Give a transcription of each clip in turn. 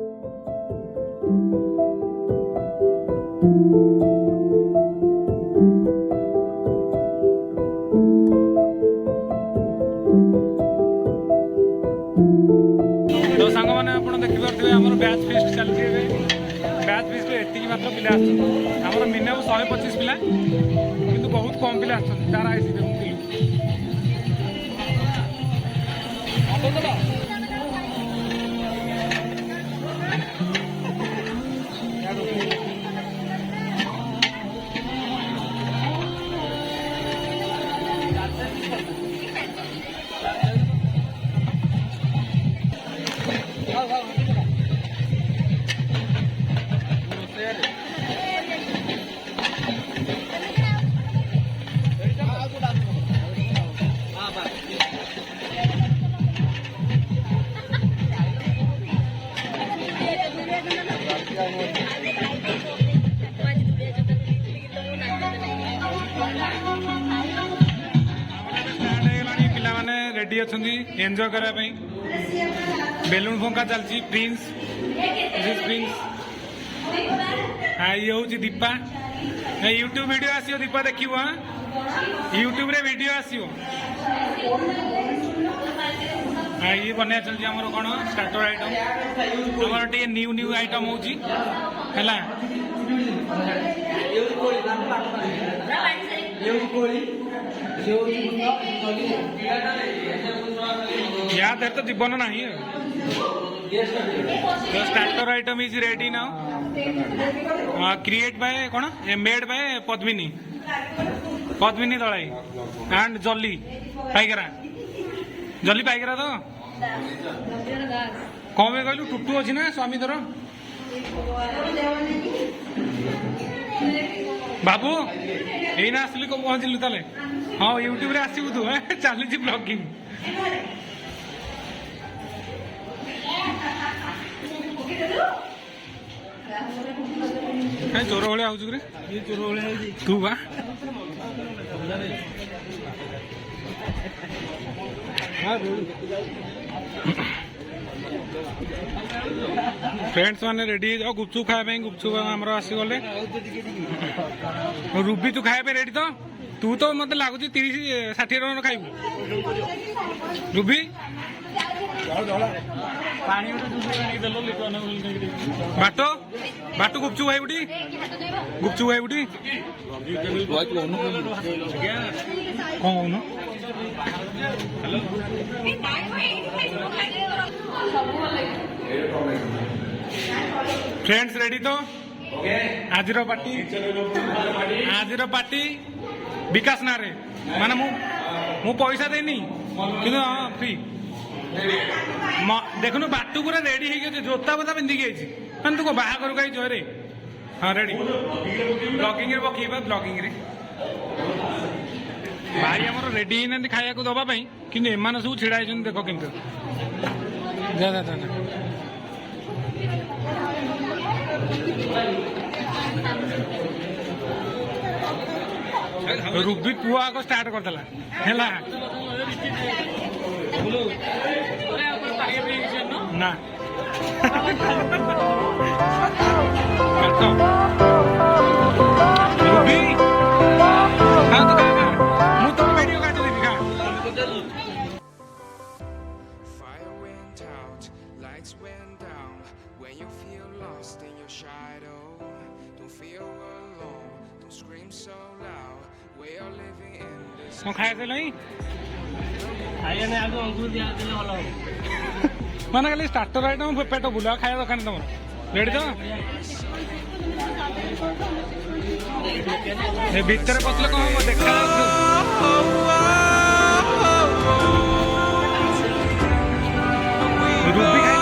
तो सांग मैंने आप देखिपे आम बैच फिस्ट चलती है बैच फिस्ट एति मात्र पिला आम मिनिमम 125 पिला कि बहुत कम पिला तार आई रेडी अच्छा एंजॉय करने बेलून फंका चलती प्रिंस प्रिंस ये हूँ दीपा यूट्यूब वीडियो आसो दीपा देखियो हाँ यूट्यूब रे वीडियो आसो ये बना चलती आमर कौन स्टार्टर आइटम आमर टे न्यू न्यू आइटम होची हैला या देर तो जीवन ना starter item is ready now create by कौन made by Padmini Padmini Dalai and Jali Paikra जली पाइकरा तो कौन में कहलु टुटू अच्छी ना स्वामी तोर बाबू यही ना आसली को पहुंचलु ताले हाँ यूट्यूब रे आसबू तू चली ब्लॉगिंग चोर भाई आउे चोर भाई तू बा फ्रेंड्स मैंने रेडी जाओ गुपचुप खाया गुपचुप आमर आसीगले रूबी तू खाया रेडी तो तू तो मत लगुच 30-60 टन खाइबू रूबी बाटो बाटो गुपचुप खाई बुटी गुपचुप खाई बुटी कौन कहून फ्रेंड्स रेडी तो आज पार्टी विकास ना रे माने मु पैसा देनी कि हाँ फ्री देखुन बाटू पूरा रेडी हो जोता बोता पिंधिकी आई तू बाहागर कहीं जोरे हाँ रेडी ब्लॉगिंग पकेबा ब्लॉगिंग रे भाई आमर रेडी होना खाया दवाई कि एम सब ढड़ा देख केमती जा जा जा रूबी पुआ आग स्टार्ट करदेला ना रूबी हाँ तो मुझे तुम वीडियो काट देवी का Fire went out, lights went down. When you feel lost in your shadow, don't feel alone, don't scream so loud. We are living in this. कौन खाया नहीं खाइए नहीं आगे अंकुर दिया दिले वाला माने खाली स्टार्टर आइटम पेट बुला खाया दरकार तुम रेडी तो भितर पसले कौन देखा रूबी खाई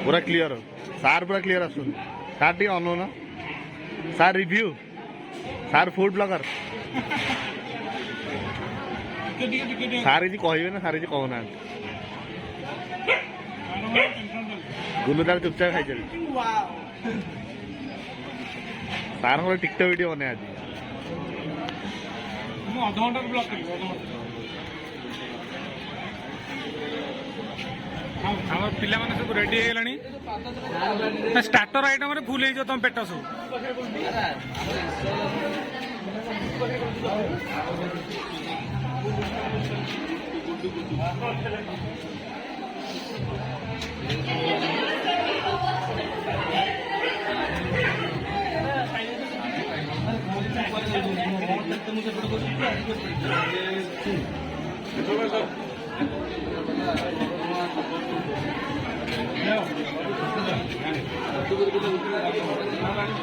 पूरा क्लियर सार पूरा क्लियर आसुन सार टी अनु ना सार रिव्यू सार फूड ब्लॉगर सार जी कहबे ना सार जी कहना गुनु तार चुपचाप खाई चल सार टिकटक वीडियो बने आज आम पिला माने सब रेडी हो गलानी स्टार्टर आइटम रे फुल हो तुम पेट सब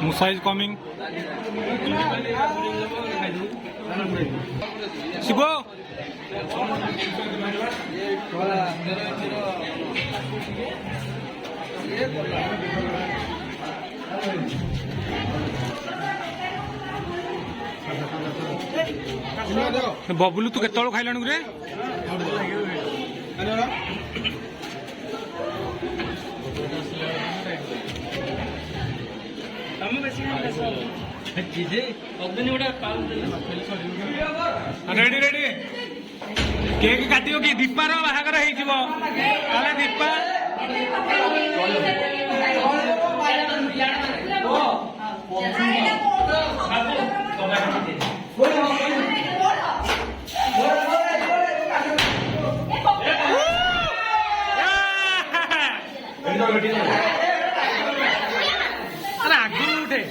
Musa is coming. Shibo. Bablu तू केत खाइलानु रे रेडी रेडी केक काटियो कि दीपार बाहागर हो दीपा अरे आगु उठे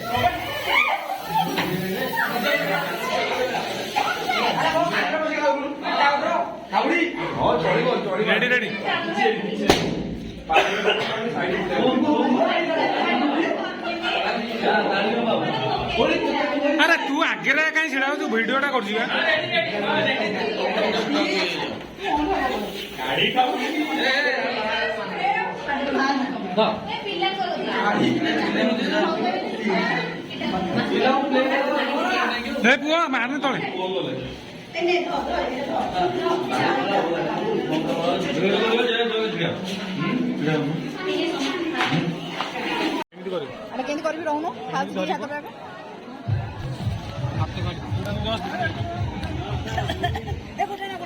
रेडी रेडी अरे तू आगे कहीं छिड़ा तू भिडटा कर पुआ मारने तले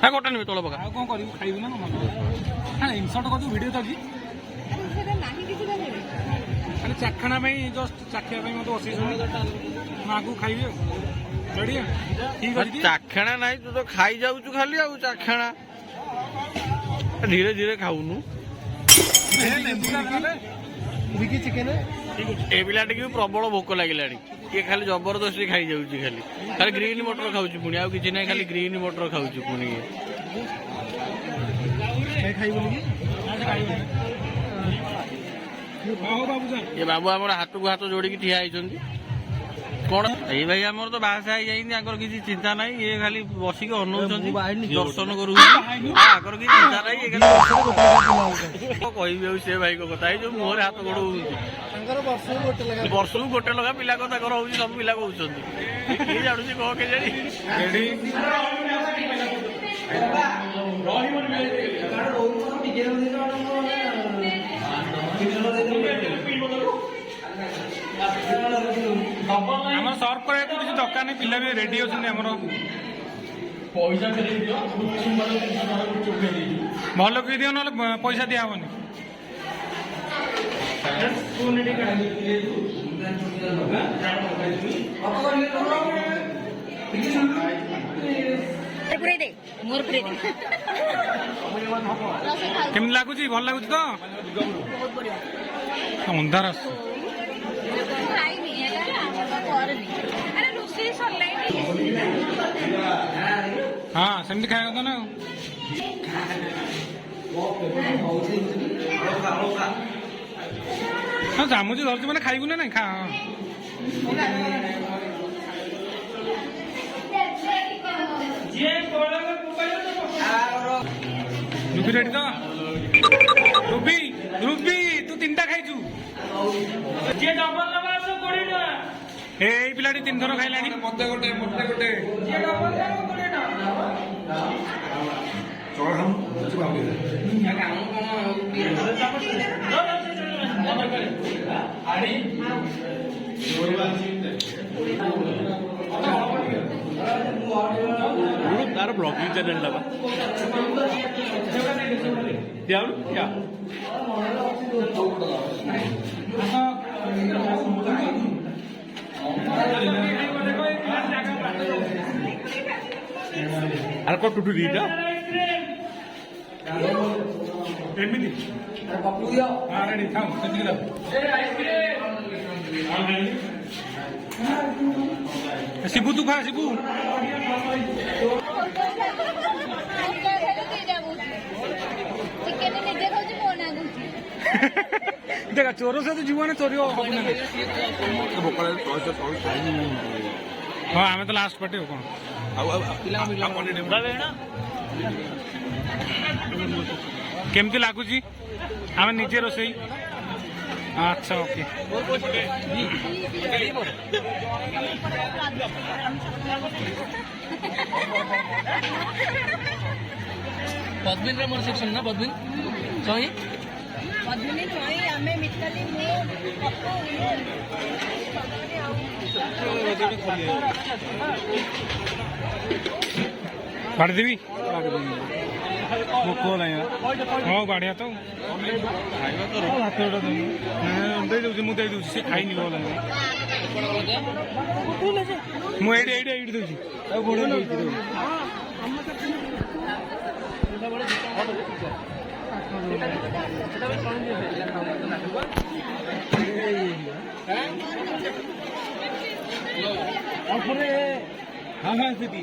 गोटे नहीं तल पका कौन कर खाइबू ना इनसर्ट कर भिडियो तो अरे चाखणा जस्ट चाखिया मत बसई आगू खाइबी चाखणा नहीं तू तो खाई जाऊ खाली आ चाखणा धीरे धीरे खाऊनु ए पिला भी प्रबल भोक लगे ये खाली जबरदस्ती खाई जाऊँ खाली खाली ग्रीन मटर खाऊ पुणी आउ कि ना खाली ग्रीन मटर खाऊ पुणी ये बाबू आम हाथ को हाथ जोड़ी ठिया होती कौन ये भाई आम तो बाहासा हो किसी चिंता ना ये खाली बसिक अनौर दर्शन कर किसी चिंता ना कह से भाई कथा जो मुहर हाथ गोड़ वर्ष को गोटे लगा पिला कथा सब पिला कहते किए जानू कह के आम सर्व कर किसी दरकार नहीं पिला भी रेडी होती भल कही दियो ना पैसा दिहबनी केमी लगुच भल लगुच तो अंधार हाँ सेमती खाया था ना हाँ जामुची धरती मैंने खाइबू ना नहीं खा रुबी रेडी तो रुबी ରୁବି ତୁ ତିନିଟା ଖାଇଛୁ ଯିଏ ଡବଲ ନେବା ଆସ 20 ଟଙ୍କା ଏଇ ପିଲାଟି 3 ଥର ଖାଇଲାଣି ମତେ ଗୋଟେ ଯିଏ ଡବଲ ନେବ 20 ଟଙ୍କା ଚଳ ତାର ବ୍ଲଗିଂ ଚ୍ୟାନେଲ ଟା ଆର କଣ ଟୁଟୁ ଦିଟା ଏମିତି ହଁ ରେଡି ଥାଉ ସେତିକି ଦାও ଶିବୁ ତୁ ଖା ଶିବୁ ଚିକେନ ନିଜେ ଖାଉଛି ମୋ ନା କହୁଛି ଦେଖ ଚୋର ସହିତ ଜୀବନ ଚୋରି ହବ ନା ହଁ ଆମେ ତ ଲାଷ୍ଟ ପାର୍ଟି ଆଉ କଣ କେମିତି ଲାଗୁଛି ଆମେ ନିଜେ ରୋଷେଇ ଆଚ୍ଛା ଓକେ ପଦ୍ମିନର ମୋର ସେକ୍ସନ ନା ପଦ୍ମିନ କହି ପଦ୍ମିନୀ ଚଇ ଆମେ ମିତାଲି ମୁଁ ପପୁ କାଟିଦେବି ଭୋକ ନାହିଁ ହଁ ବାଢିଆ ତ ଦେଇଦେଉଛି ମୁଁ ଦେଇଦେଉଛି ସେ ଖାଇନି ଭଲ ମୁଁ ଏଇଠି ଦଉଛି ଆଉ ଗୋଡ଼ ହଁ ସେଠି